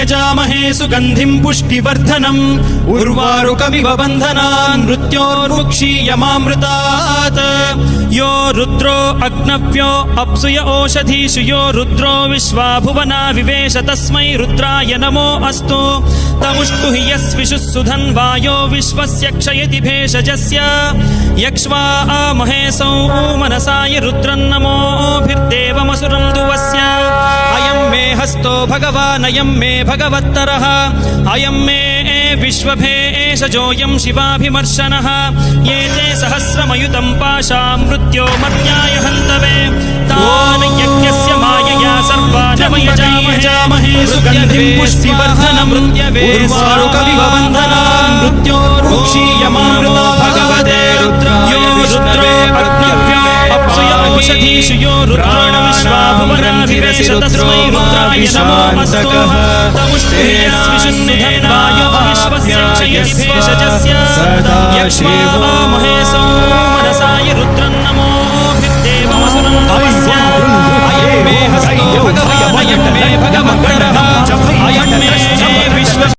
यजामहे सुगन्धिं पुष्टिवर्धनम् उर्वारुकमिव बन्धनान् मृत्योर्मुक्षीयमामृतात् यो रुद्रो अग्नव्यो अप्सुय ओषधीषु यो रुद्रो विश्वा भुवना विवेश तस्मै रुद्राय नमो अस्तु तमुष्टु हि यस्विषुः सुधन्वायो विश्वस्य क्षयति भेषजस्य यक्ष्वा महेशौ मनसाय रुद्रन्नमोभिर्देवमसुरं दुवस्य अयं मे हस्तो भगवानयं मे भगवत्तरः अयं मे विश्वभेषजोऽयं शिवाभिमर्शनः ये ते सहस्रमयुतं पाशां मृत्योमर्त्याय हन्तवे तान् यज्ञस्य मायया सर्वानमयजामहे सुगन्धिं पुष्टिवर्धनम् उर्वारुकमिव बन्धनान् मृत्योर्मुक्षीयमामृतात् भगवते रुद्राय विष्णवे अग्नव्यो अप्सुय ओषधीषु यो रुद्रो विश्वा भुवना विवेश तस्मै रुद्राय नमो अस्तु तमुष्टे यस्विषुः सुधन्वायो विश्वस्य क्षयति भेषजस्य यक्ष्वा